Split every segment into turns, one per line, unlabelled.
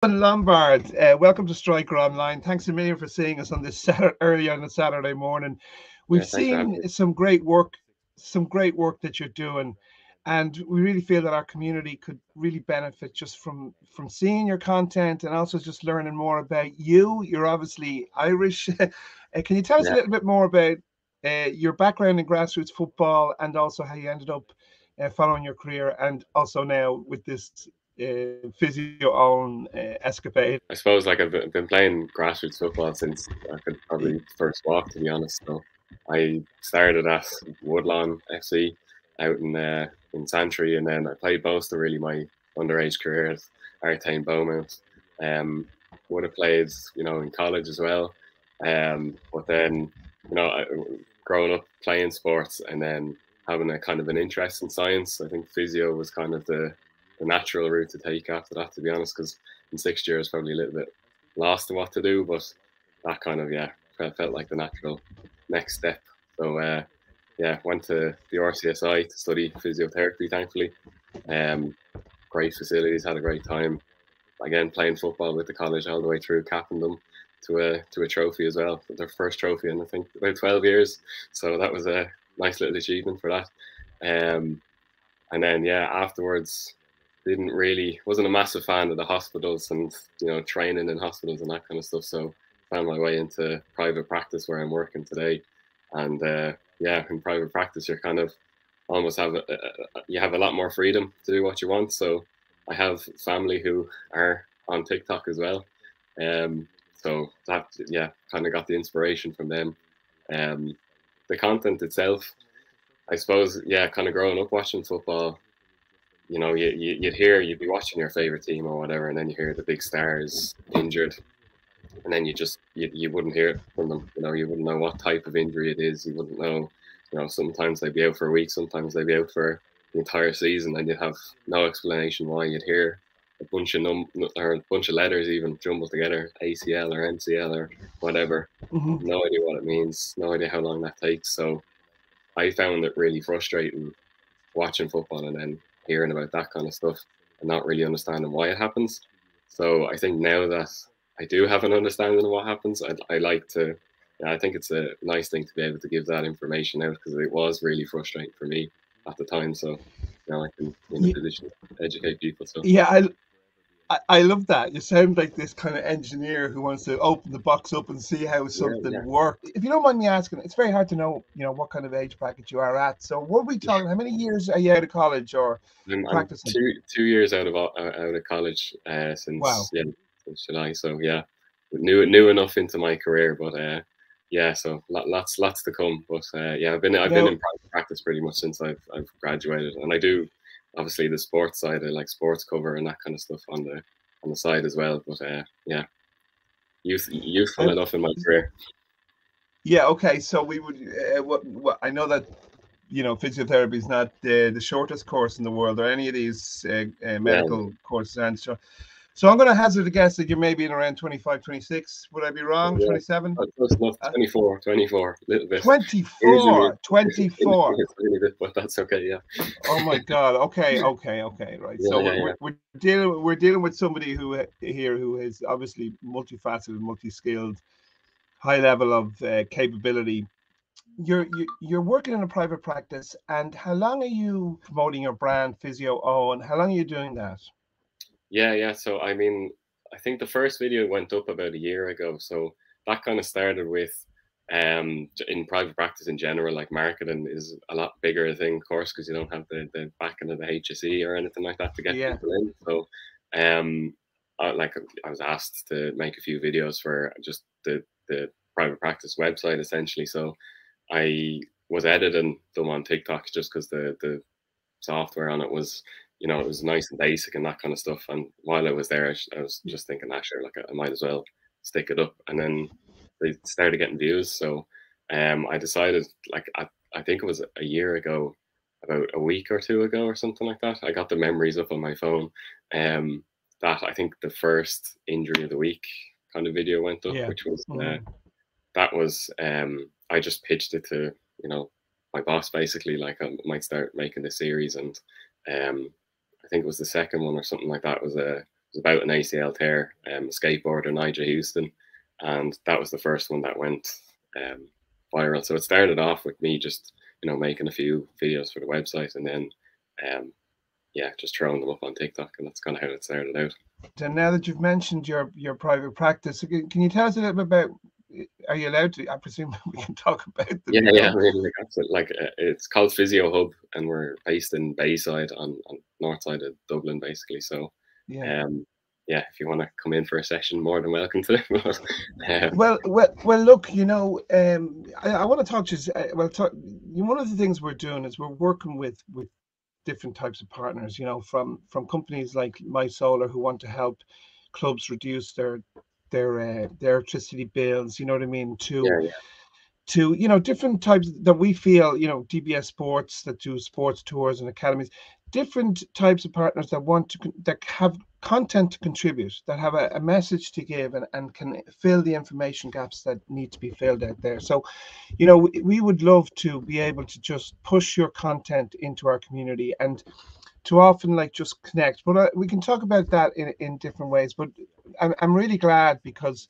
Lombard, welcome to Striker Online. Thanks a million for seeing us on this early on a Saturday morning. We've
Yeah, thanks for having
seen
me.
some great work that you're doing, and we really feel that our community could really benefit just from seeing your content and also just learning more about you. You're obviously Irish. Can you tell us a
Yeah,
little bit more about your background in grassroots football and also how you ended up following your career, and also now with this Physio own escapade?
I suppose like I've been playing grassroots football since I could probably first walk, to be honest. So I started at Woodlawn FC out in Santry, and then I played most of really my underage career at Artane Beaumont. Um, would have played, in college as well. But then, growing up playing sports and then having a kind of an interest in science, I think physio was kind of the natural route to take after that, to be honest, because in 6 years probably a little bit lost in what to do, but that kind of felt like the natural next step. So went to the RCSI to study physiotherapy. Thankfully, um, great facilities, had a great time. Again, playing football with the college all the way through, capping them to a trophy as well. Their first trophy in I think about 12 years. So that was a nice little achievement for that. Um, and then afterwards didn't really wasn't a massive fan of the hospitals and training in hospitals and that kind of stuff. So found my way into private practice where I'm working today. And in private practice you're kind of almost you have a lot more freedom to do what you want. So I have family who are on TikTok as well. So that kind of got the inspiration from them. Um, the content itself, I suppose, kind of growing up watching football, you'd be watching your favorite team or whatever, and then you hear the big stars injured, and then you wouldn't hear it from them. You wouldn't know what type of injury it is. You wouldn't know. Sometimes they'd be out for a week, sometimes they'd be out for the entire season, and you'd have no explanation why. You'd hear a bunch of or a bunch of letters even jumbled together, ACL or MCL or whatever.
Mhm.
No idea what it means. No idea how long that takes. So I found it really frustrating watching football and then hearing about that kind of stuff and not really understanding why it happens. So I think now that I do have an understanding of what happens, I like to. I think it's a nice thing to be able to give that information out because it was really frustrating for me at the time. So now I can be in a
Ye-
position to educate people. So
Yeah, I love that. You sound like this kind of engineer who wants to open the box up and see how
yeah,
something
yeah,
works. If you don't mind me asking, it's very hard to know, what kind of age bracket you are at. So, what are we
yeah.
talking? How many years are you out of college or
I'm
practicing?
two years out of college
Wow.
since July. So new enough into my career, but so lots to come. But I've been
Now,
in private practice pretty much since I've graduated, and I do obviously the sports side. I like sports cover and that kind of stuff on the side as well. But useful
um,
enough in my career.
yeah, okay. So we would. What I know that physiotherapy is not the shortest course in the world, or any of these
Yeah,
medical courses. And so I'm going to hazard a guess that you're maybe in around 25, 26. Would I be wrong?
yeah.
27?
Close enough. 24, a little bit. Aging me
24, 24.
a little bit, but that's okay. Yeah.
Oh my God. Okay, okay, okay. Right.
Yeah,
So
yeah,
we're dealing with somebody who is obviously multifaceted, multi-skilled, high level of capability. You're working in a private practice, and how long are you promoting your brand, Physio Owen? How long are you doing that?
yeah. So I mean, I think the first video went up about a year ago. So that kind of started with in private practice in general, like marketing is a lot bigger thing, of course, because you don't have the backing of the HSE or anything like that to get
Yeah.
people in. So um I was asked to make a few videos for just the private practice website essentially. So I was editing them on TikTok just because the software on it was, it was nice and basic and that kind of stuff. And while I was there, I was just thinking, sure, like I might as well stick it up. And then they started getting views. So I decided, like, I think it was a year ago, about a week or two ago or something like that. I got the memories up on my phone. Um, that I think the first injury of the week kind of video went up,
Yeah.
which was
Mhm.
that was I just pitched it to my boss basically, like I might start making this series, and I think it was the second one or something like that was was about an ACL tear, a skateboarder, Nigel Houston, and that was the first one that went viral. So it started off with me just, making a few videos for the website, and then just throwing them up on TikTok, and that's kind of how it started out.
And now that you've mentioned your private practice, can you tell us a little bit about? Are you allowed to? I presume we can talk about them.
Yeah. I mean, it's called Physio Hub, and we're based in Bayside on north side of Dublin, basically. So, if you want to come in for a session, more than welcome to.
Well, look, I want to talk to you. One of the things we're doing is we're working with different types of partners. From companies like MySolar, who want to help clubs reduce their electricity bills. You know what I mean? To different types that we feel, DBS Sports that do sports tours and academies, different types of partners that have content to contribute, that have a message to give, and can fill the information gaps that need to be filled out there. So we would love to be able to just push your content into our community, and to often just connect. But we can talk about that in different ways. But I'm really glad, because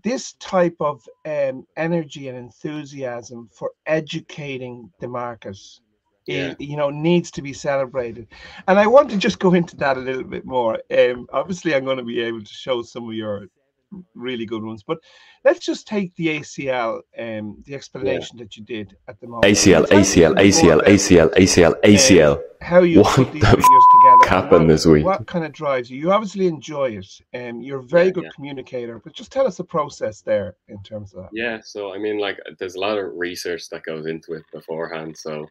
this type of energy and enthusiasm for educating the market needs to be celebrated. And I want to just go into that a little bit more. Obviously, I'm going to be able to show some of your really good ones, but let's just take the ACL, the explanation that you did at the moment. ACL. How you put these videos together, what kind of drives you. You obviously enjoy it, and you're a very good communicator, but just tell us the process there in terms of that.
Yeah, so I mean, there's a lot of research that goes into it beforehand. So,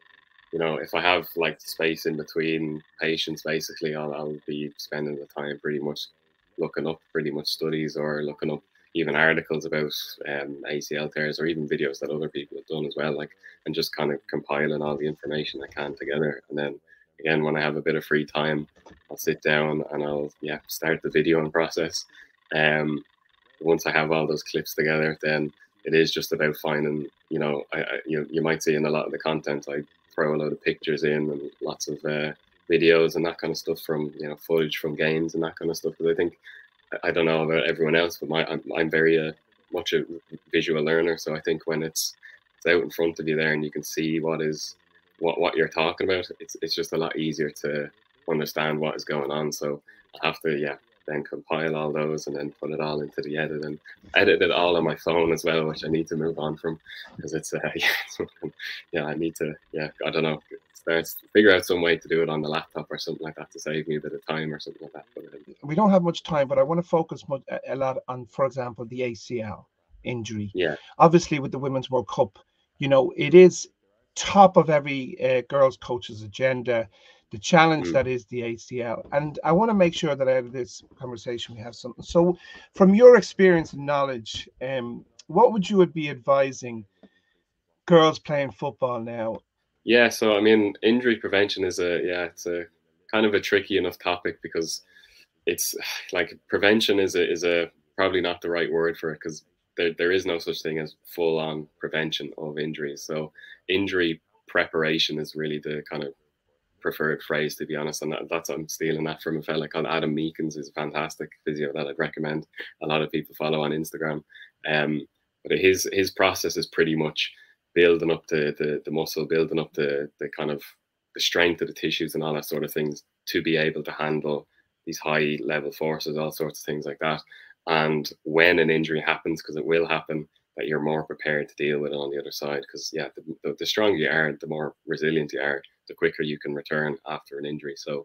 if I have space in between patients, basically I'll be spending the time pretty much looking up studies, or looking up even articles about ACL tears, or even videos that other people have done as well, and just kind of compiling all the information I can together. And then again, when I have a bit of free time, I'll sit down and I'll start the videoing process. Once I have all those clips together, then it is just about finding, you might see in a lot of the content, I throw a lot of pictures in, and lots of videos and that kind of stuff from, footage from games and that kind of stuff. Because I think, I don't know about everyone else, but I'm very much a visual learner. So I think when it's out in front of you there, and you can see what you're talking about, it's just a lot easier to understand what is going on. So I have to, then compile all those, and then put it all into the edit, and edit it all on my phone as well, which I need to move on from, because it's I need to I don't know, figure out some way to do it on the laptop or something like that, to save me a bit of time or something like that. But
we don't have much time, but I want to focus a lot on, for example, the ACL injury. Obviously with the Women's World Cup, it is top of every girls coach's agenda, the challenge that is the ACL. And I want to make sure that out of this conversation we have something. So from your experience and knowledge, what would you be advising girls playing football now?
Yeah, so I mean, injury prevention is it's a kind of a tricky enough topic, because it's prevention is a probably not the right word for it, because there is no such thing as full-on prevention of injuries. So injury preparation is really the kind of preferred phrase, to be honest. And that's, I'm stealing that from a fella called Adam Meekins, who's a fantastic physio that I'd recommend a lot of people follow on Instagram. But his process is pretty much building up the muscle, building up the kind of the strength of the tissues and all that sort of things, to be able to handle these high level forces, all sorts of things like that. And when an injury happens, because it will happen, that you're more prepared to deal with it on the other side. Because the stronger you are, the more resilient you are, the quicker you can return after an injury. So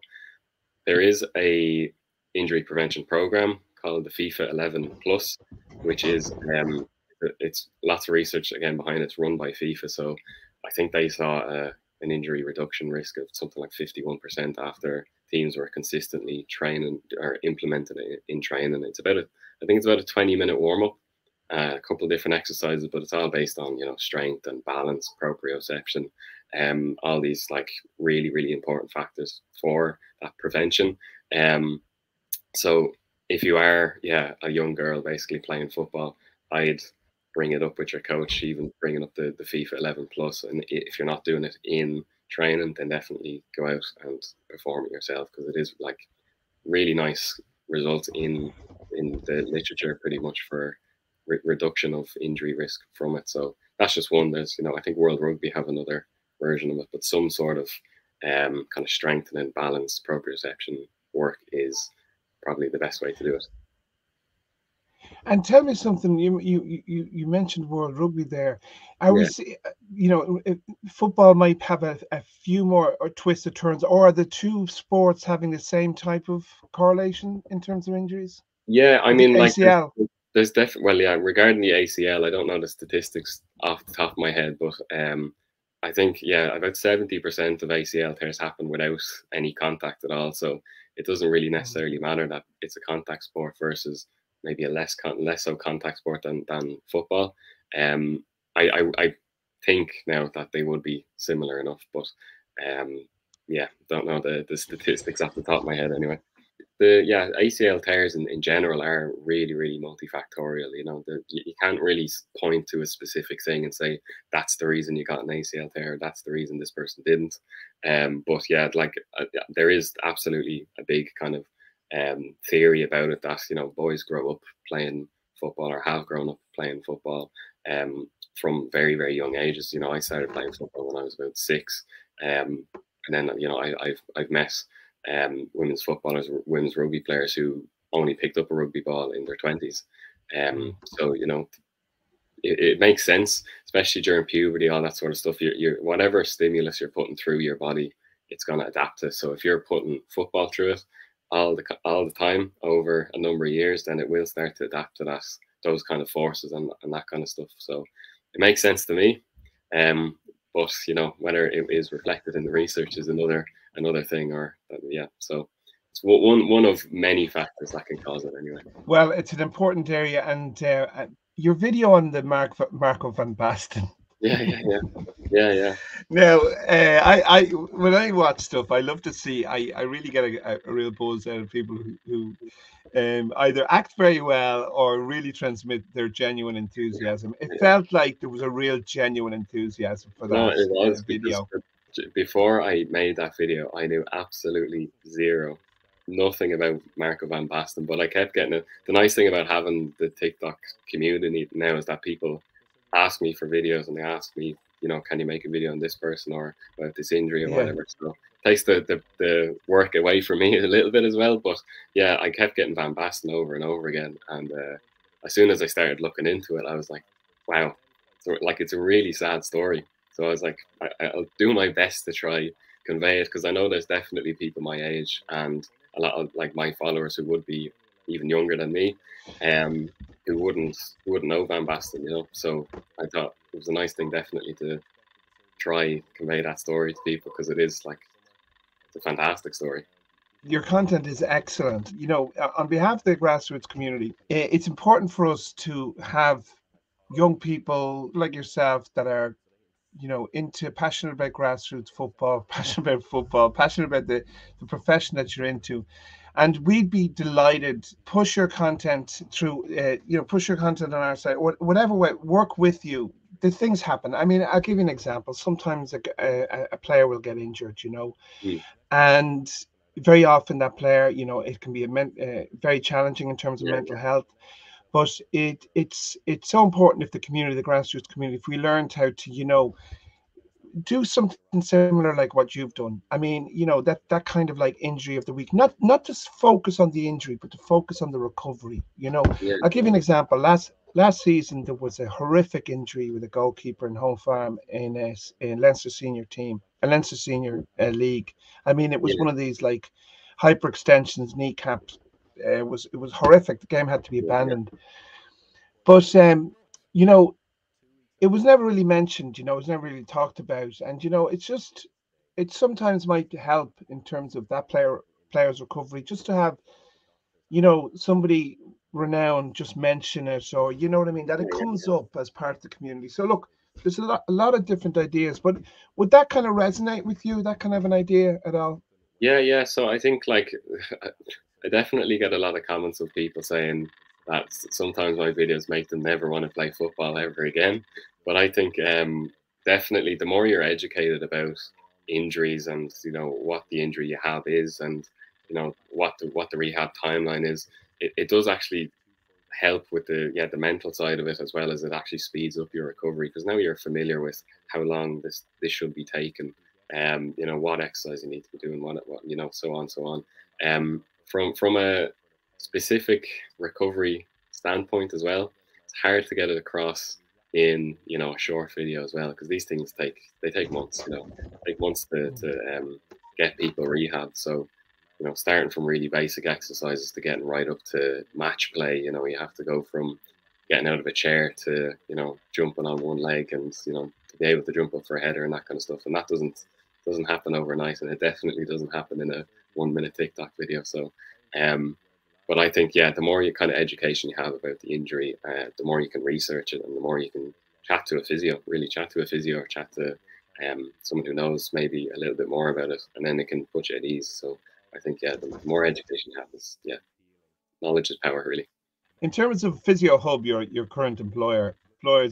there is a injury prevention program called the FIFA 11 Plus, which is it's lots of research again behind it. It's run by FIFA. So I think they saw an injury reduction risk of something like 51% after teams were consistently training or implemented it in training. It's about I think it's about a 20-minute warm up, a couple of different exercises, but it's all based on strength and balance, proprioception, all these really, really important factors for that prevention. So if you are a young girl basically playing football, I'd bring it up with your coach, even bringing up the FIFA 11 Plus. And if you're not doing it in training, then definitely go out and perform it yourself, because it is really nice results in the literature pretty much for reduction of injury risk from it. So that's just one. There's, I think World Rugby have another version of it, but some sort of kind of strengthening, balance, proprioception work is probably the best way to do it.
And tell me something. You mentioned World Rugby there. Are we, football might have a few more or twisted turns, or are the two sports having the same type of correlation in terms of injuries?
Yeah, I
The
mean, like
ACL.
there's definitely, well, yeah, regarding the ACL, I don't know the statistics off the top of my head, but I think, yeah, about 70% of ACL tears happen without any contact at all. So it doesn't really necessarily matter that it's a contact sport versus maybe a less so contact sport than football. I think now that they would be similar enough, but yeah, don't know the statistics off the top of my head anyway. The ACL tears in general are really, really multifactorial. You can't really point to a specific thing and say that's the reason you got an ACL tear, that's the reason this person didn't. But yeah, like there is absolutely a big kind of theory about it that boys grow up playing football or have grown up playing football from very, very young ages. I started playing football when I was about 6, and then I've met women's footballers, women's rugby players who only picked up a rugby ball in their 20s. So it makes sense, especially during puberty, all that sort of stuff. You're whatever stimulus you're putting through your body, it's going to adapt to. So if you're putting football through it all the time over a number of years, then it will start to adapt to those kind of forces and that kind of stuff. So it makes sense to me. But whether it is reflected in the research is another thing, or yeah. So it's one of many factors that can cause it anyway.
Well, it's an important area, and your video on the Marco van Basten.
Yeah.
Now, I when I watch stuff, I love to see. I really get a real buzz out of people who either act very well or really transmit their genuine enthusiasm. It felt like there was a real genuine enthusiasm for
No,
that
it was because
video.
before I made that video, I knew absolutely zero, nothing about Marco van Basten. But I kept getting it. The nice thing about having the TikTok community now is that people ask me for videos and they ask me, can you make a video on this person or about this injury or
Yeah.
whatever. So it takes the work away from me a little bit as well. But yeah, I kept getting Van Basten over and over again. And as soon as I started looking into it, I was like, wow, it's a really sad story. So I was like, I'll do my best to try convey it, because I know there's definitely people my age and a lot of like my followers who would be even younger than me, who wouldn't know Van Basten, So I thought it was a nice thing definitely to try convey that story to people, because it's a fantastic story.
Your content is excellent. On behalf of the grassroots community, it's important for us to have young people like yourself that are passionate about grassroots football, passionate about football, passionate about the profession that you're into. And we'd be delighted. Push your content through, push your content on our site, whatever way, work with you. The things happen. I mean, I'll give you an example. Sometimes a player will get injured, and very often that player, it can be very challenging in terms of mental health. But it's so important if the community, the grassroots community, if we learned how to, do something similar like what you've done. I mean, that kind of like injury of the week, not just focus on the injury, but to focus on the recovery. I'll give you an example. Last season there was a horrific injury with a goalkeeper in Home Farm in Leinster senior team, a Leinster senior league. I mean, it was one of these like hyperextensions, kneecaps. It was horrific. The game had to be abandoned. But it was never really mentioned, it was never really talked about. And it sometimes might help in terms of that player's recovery, just to have, somebody renowned just mention it, or you know what I mean, that it comes up as part of the community. So look, there's a lot of different ideas, but would that kind of resonate with you, that kind of an idea at all?
Yeah. So I think I definitely get a lot of comments of people saying that sometimes my videos make them never want to play football ever again. But I think definitely the more you're educated about injuries and what the injury you have is, and you know, what the rehab timeline is, it does actually help with the mental side of it, as well as it actually speeds up your recovery, because now you're familiar with how long this should be taken, you know, what exercise you need to be doing, what you know, so on, so on. From a specific recovery standpoint as well, it's hard to get it across in, you know, a short video as well, because these things take months, you know, take months to get people rehab. So, you know, starting from really basic exercises to getting right up to match play, you know, you have to go from getting out of a chair to, you know, jumping on one leg, and, you know, to be able to jump up for a header and that kind of stuff. And that doesn't happen overnight, and it definitely doesn't happen in a 1 minute TikTok video. So, but I think, yeah, the more you kind of education you have about the injury, the more you can research it, and the more you can chat to a physio, really chat to a physio, or chat to someone who knows maybe a little bit more about it, and then they can put you at ease. So I think, yeah, the more education you have, is, yeah, knowledge is power, really.
In terms of Physio Hub, your current employers,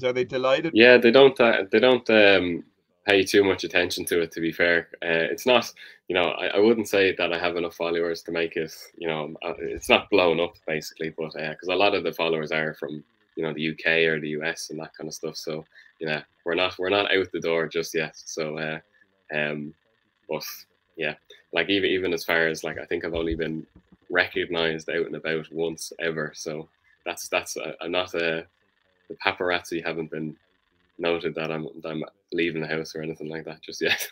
are they delighted?
Yeah, they don't pay too much attention to it. To be fair, it's not. You know, I wouldn't say that I have enough followers to make it. You know, it's not blown up basically, but because a lot of the followers are from, you know, the UK or the US and that kind of stuff. So, you know, we're not out the door just yet. So, but yeah, like even as far as, like, I think I've only been recognized out and about once ever. So that's I'm not the paparazzi haven't been noted that I'm leaving the house or anything like that just yet.